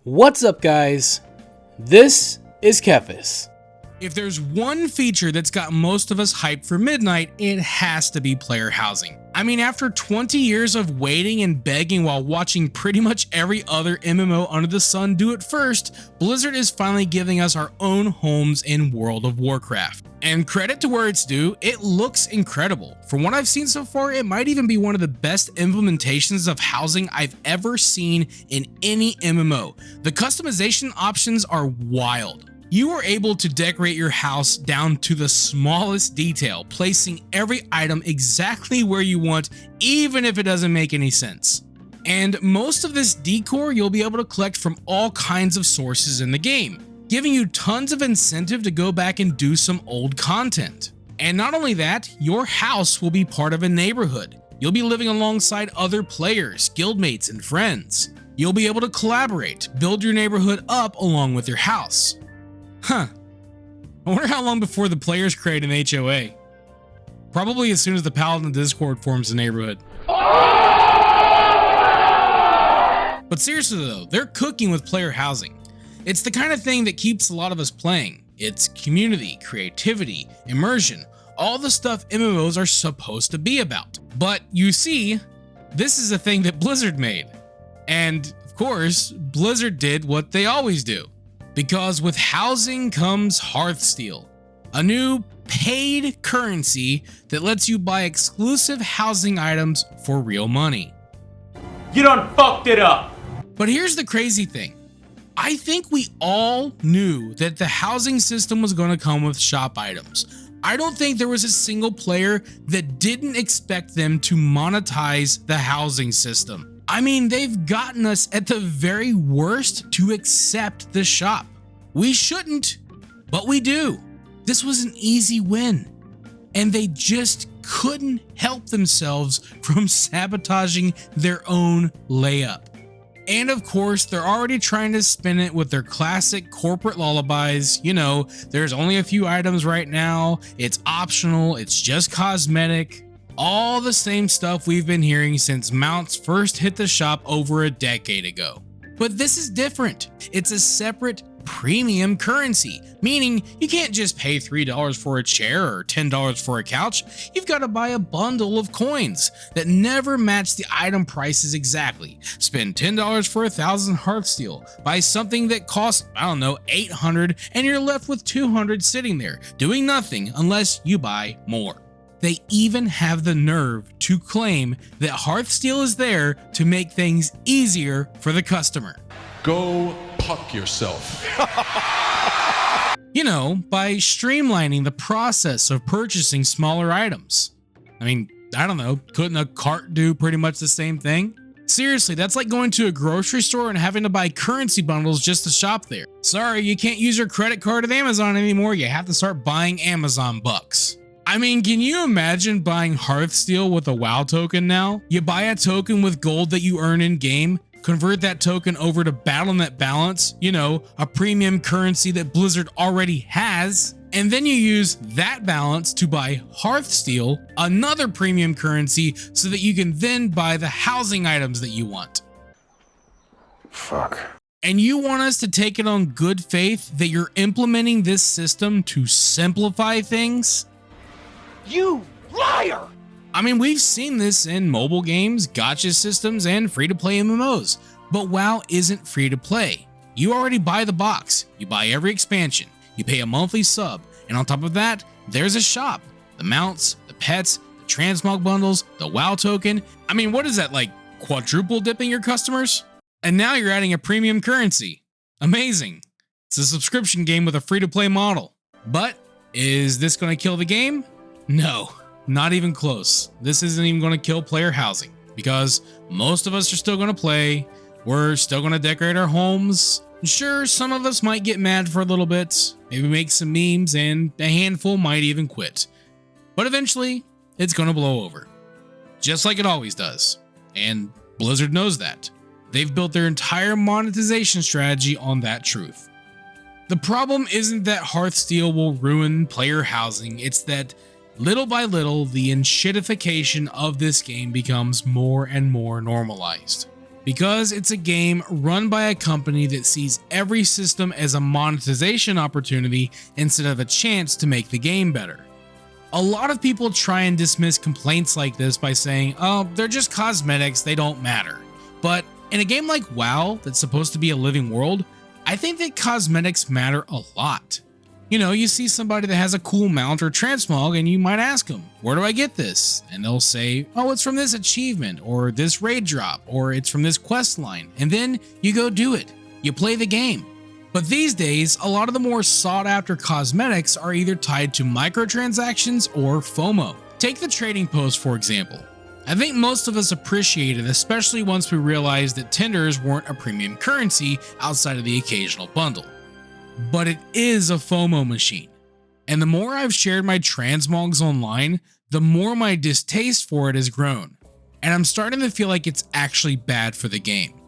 What's up, guys? This is Kephas. If there's one feature that's got most of us hyped for midnight, it has to be player housing. I mean, after 20 years of waiting and begging while watching pretty much every other MMO under the sun do it first, Blizzard is finally giving us our own homes in World of Warcraft. And credit to where it's due, it looks incredible. From what I've seen so far, it might even be one of the best implementations of housing I've ever seen in any MMO. The customization options are wild. You are able to decorate your house down to the smallest detail, placing every item exactly where you want, even if it doesn't make any sense. And most of this decor you'll be able to collect from all kinds of sources in the game, giving you tons of incentive to go back and do some old content. And not only that, your house will be part of a neighborhood. You'll be living alongside other players, guildmates, and friends. You'll be able to collaborate, build your neighborhood up along with your house. Huh. I wonder how long before the players create an HOA. Probably as soon as the Paladin Discord forms a neighborhood. But seriously though, they're cooking with player housing. It's the kind of thing that keeps a lot of us playing. It's community, creativity, immersion, all the stuff MMOs are supposed to be about. But you see, this is a thing that Blizzard made. And of course, Blizzard did what they always do. Because with housing comes Hearthsteel, a new paid currency that lets you buy exclusive housing items for real money. You done fucked it up! But here's the crazy thing. I think we all knew that the housing system was going to come with shop items. I don't think there was a single player that didn't expect them to monetize the housing system. I mean, they've gotten us at the very worst to accept the shop. We shouldn't, but we do. This was an easy win, and they just couldn't help themselves from sabotaging their own layup. And of course, they're already trying to spin it with their classic corporate lullabies. You know, there's only a few items right now, it's optional, it's just cosmetic. All the same stuff we've been hearing since mounts first hit the shop over a decade ago. But this is different. It's a separate premium currency, meaning you can't just pay $3 for a chair or $10 for a couch. You've got to buy a bundle of coins that never match the item prices exactly. Spend $10 for 1,000 Hearthsteel, buy something that costs, I don't know, 800, and you're left with 200 sitting there, doing nothing unless you buy more. They even have the nerve to claim that Hearthsteel is there to make things easier for the customer. Go puck yourself. You know, by streamlining the process of purchasing smaller items. I mean, I don't know, couldn't a cart do pretty much the same thing? Seriously, that's like going to a grocery store and having to buy currency bundles just to shop there. Sorry, you can't use your credit card at Amazon anymore. You have to start buying Amazon bucks. I mean, can you imagine buying Hearthsteel with a WoW token now? You buy a token with gold that you earn in game, convert that token over to Battle.net balance, you know, a premium currency that Blizzard already has, and then you use that balance to buy Hearthsteel, another premium currency, so that you can then buy the housing items that you want. Fuck. And you want us to take it on good faith that you're implementing this system to simplify things? You liar! I mean, we've seen this in mobile games, gacha systems, and free-to-play MMOs, but WoW isn't free-to-play. You already buy the box, you buy every expansion, you pay a monthly sub, and on top of that, there's a shop. The mounts, the pets, the transmog bundles, the WoW token. I mean, what is that, like quadruple dipping your customers? And now you're adding a premium currency. Amazing. It's a subscription game with a free-to-play model. But is this going to kill the game? No, not even close. This isn't even going to kill player housing because most of us are still going to play. We're still going to decorate our homes. Sure, some of us might get mad for a little bit, maybe make some memes, and a handful might even quit. But eventually, it's going to blow over. Just like it always does. And Blizzard knows that. They've built their entire monetization strategy on that truth. The problem isn't that Hearthsteel will ruin player housing, it's that little by little, the enshittification of this game becomes more and more normalized. Because it's a game run by a company that sees every system as a monetization opportunity instead of a chance to make the game better. A lot of people try and dismiss complaints like this by saying, oh, they're just cosmetics, they don't matter. But in a game like WoW that's supposed to be a living world, I think that cosmetics matter a lot. You know, you see somebody that has a cool mount or transmog and you might ask them, where do I get this? And they'll say, oh, it's from this achievement or this raid drop, or it's from this quest line. And then you go do it. You play the game. But these days, a lot of the more sought after cosmetics are either tied to microtransactions or FOMO. Take the trading post, for example. I think most of us appreciate it, especially once we realized that tenders weren't a premium currency outside of the occasional bundle. But it is a FOMO machine. And the more I've shared my transmogs online, the more my distaste for it has grown. And I'm starting to feel like it's actually bad for the game.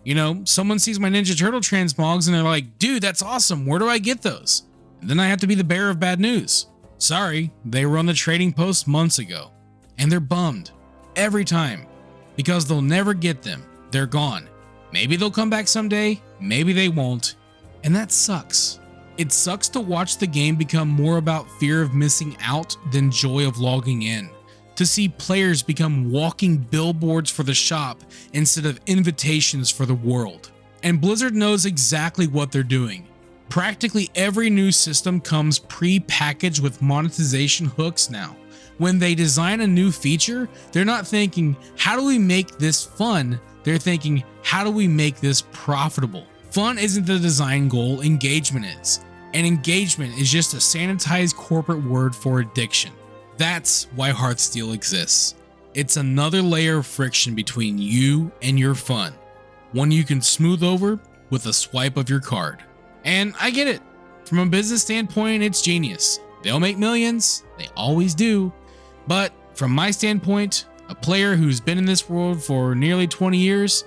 You know, someone sees my Ninja Turtle transmogs and they're like, dude, that's awesome, where do I get those? And then I have to be the bearer of bad news. Sorry, they were on the trading post months ago. And they're bummed. Every time. Because they'll never get them. They're gone. Maybe they'll come back someday, maybe they won't. And that sucks. It sucks to watch the game become more about fear of missing out than joy of logging in. To see players become walking billboards for the shop instead of invitations for the world. And Blizzard knows exactly what they're doing. Practically every new system comes pre-packaged with monetization hooks now. When they design a new feature, they're not thinking, how do we make this fun? They're thinking, how do we make this profitable? Fun isn't the design goal, engagement is. And engagement is just a sanitized corporate word for addiction. That's why Hearthsteel exists. It's another layer of friction between you and your fun. One you can smooth over with a swipe of your card. And I get it. From a business standpoint, it's genius. They'll make millions, they always do. But from my standpoint, a player who's been in this world for nearly 20 years,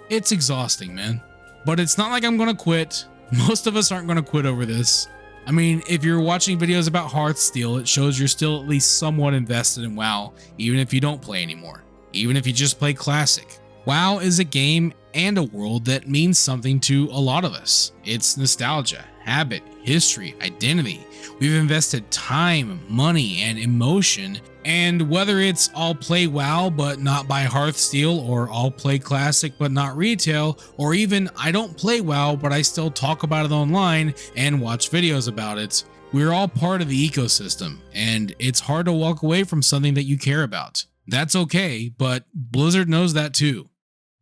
it's exhausting, man. But it's not like I'm gonna quit. Most of us aren't gonna quit over this. I mean, if you're watching videos about Hearthsteel, it shows you're still at least somewhat invested in WoW, even if you don't play anymore, even if you just play Classic. WoW is a game and a world that means something to a lot of us. It's nostalgia, habit, history, identity. We've invested time, money, and emotion. And whether it's I'll play WoW but not buy Hearthsteel, or I'll play Classic but not retail, or even I don't play WoW but I still talk about it online and watch videos about it, we're all part of the ecosystem, and it's hard to walk away from something that you care about. That's okay, but Blizzard knows that too.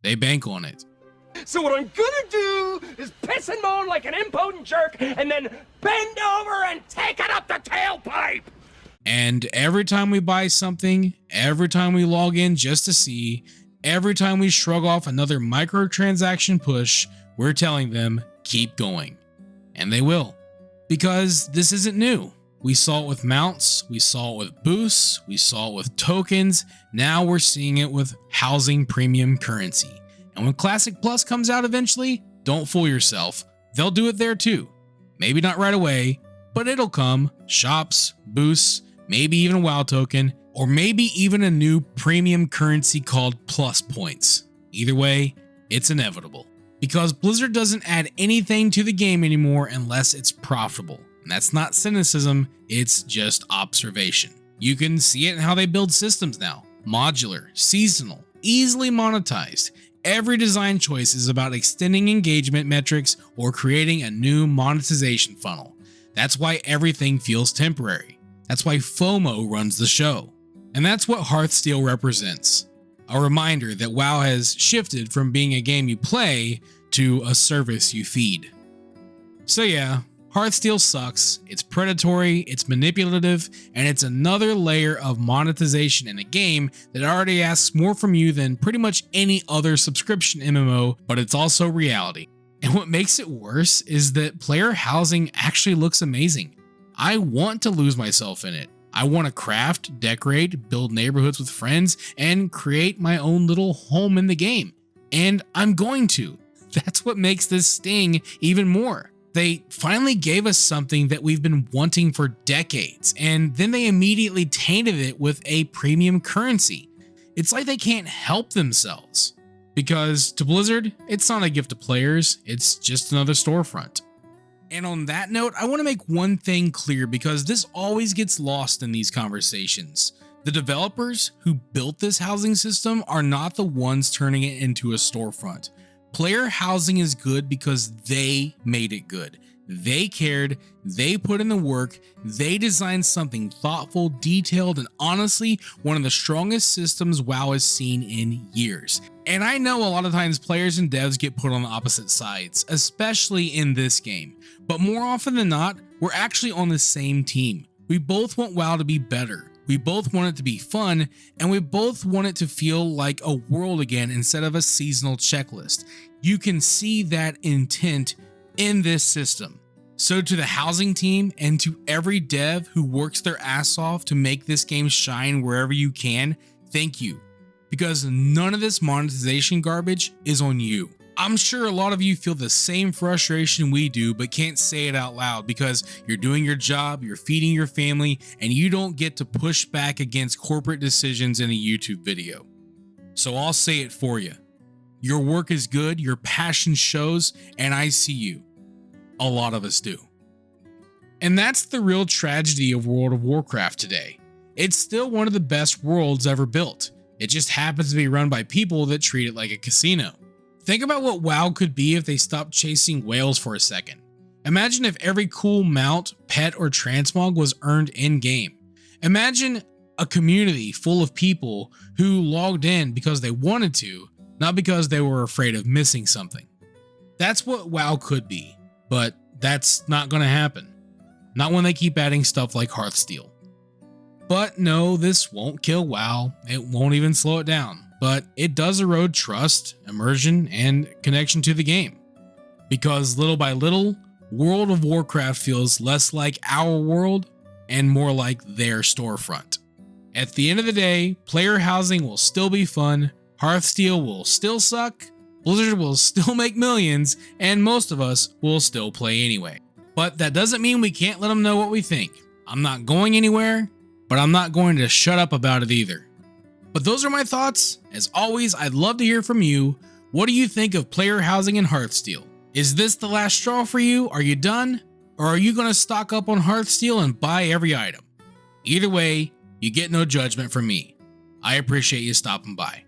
They bank on it. So what I'm gonna do is piss and moan like an impotent jerk and then bend over and take it up the tailpipe! And every time we buy something, every time we log in just to see, every time we shrug off another microtransaction push, we're telling them, keep going. And they will. Because this isn't new. We saw it with mounts, we saw it with boosts, we saw it with tokens, now we're seeing it with housing premium currency. And when Classic Plus comes out eventually, don't fool yourself, they'll do it there too. Maybe not right away, but it'll come. Shops, boosts, maybe even a WoW token, or maybe even a new premium currency called Plus Points. Either way, it's inevitable. Because Blizzard doesn't add anything to the game anymore unless it's profitable. And that's not cynicism, it's just observation. You can see it in how they build systems now. Modular, seasonal, easily monetized. Every design choice is about extending engagement metrics or creating a new monetization funnel. That's why everything feels temporary. That's why FOMO runs the show. And that's what Hearthsteel represents. A reminder that WoW has shifted from being a game you play to a service you feed. So yeah, Hearthsteel sucks, it's predatory, it's manipulative, and it's another layer of monetization in a game that already asks more from you than pretty much any other subscription MMO, but it's also reality. And what makes it worse is that player housing actually looks amazing. I want to lose myself in it. I want to craft, decorate, build neighborhoods with friends, and create my own little home in the game. And I'm going to. That's what makes this sting even more. They finally gave us something that we've been wanting for decades, and then they immediately tainted it with a premium currency. It's like they can't help themselves. Because to Blizzard, it's not a gift to players, it's just another storefront. And on that note, I want to make one thing clear because this always gets lost in these conversations. The developers who built this housing system are not the ones turning it into a storefront. Player housing is good because they made it good. They cared, they put in the work, they designed something thoughtful, detailed, and honestly, one of the strongest systems WoW has seen in years. And I know a lot of times players and devs get put on the opposite sides, especially in this game. But more often than not, we're actually on the same team. We both want WoW to be better. We both want it to be fun, and we both want it to feel like a world again instead of a seasonal checklist. You can see that intent in this system. So to the housing team and to every dev who works their ass off to make this game shine wherever you can, thank you. Because none of this monetization garbage is on you. I'm sure a lot of you feel the same frustration we do, but can't say it out loud because you're doing your job, you're feeding your family, and you don't get to push back against corporate decisions in a YouTube video. So I'll say it for you. Your work is good, your passion shows, and I see you. A lot of us do. And that's the real tragedy of World of Warcraft today. It's still one of the best worlds ever built. It just happens to be run by people that treat it like a casino. Think about what WoW could be if they stopped chasing whales for a second. Imagine if every cool mount, pet, or transmog was earned in-game. Imagine a community full of people who logged in because they wanted to, not because they were afraid of missing something. That's what WoW could be, but that's not going to happen. Not when they keep adding stuff like Hearthsteel. But no, this won't kill WoW, it won't even slow it down, but it does erode trust, immersion, and connection to the game. Because little by little, World of Warcraft feels less like our world and more like their storefront. At the end of the day, player housing will still be fun, Hearthsteel will still suck, Blizzard will still make millions, and most of us will still play anyway. But that doesn't mean we can't let them know what we think. I'm not going anywhere, but I'm not going to shut up about it either. But those are my thoughts. As always, I'd love to hear from you. What do you think of player housing in Hearthsteel? Is this the last straw for you? Are you done? Or are you going to stock up on Hearthsteel and buy every item? Either way, you get no judgment from me. I appreciate you stopping by.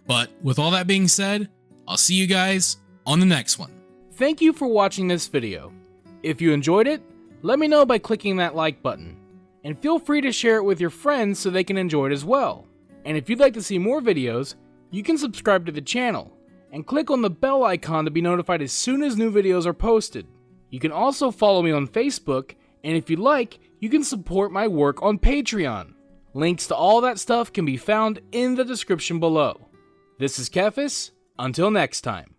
But with all that being said, I'll see you guys on the next one. Thank you for watching this video. If you enjoyed it, let me know by clicking that like button. And feel free to share it with your friends so they can enjoy it as well. And if you'd like to see more videos, you can subscribe to the channel and click on the bell icon to be notified as soon as new videos are posted. You can also follow me on Facebook, and if you'd like, you can support my work on Patreon. Links to all that stuff can be found in the description below. This is Kephas. Until next time.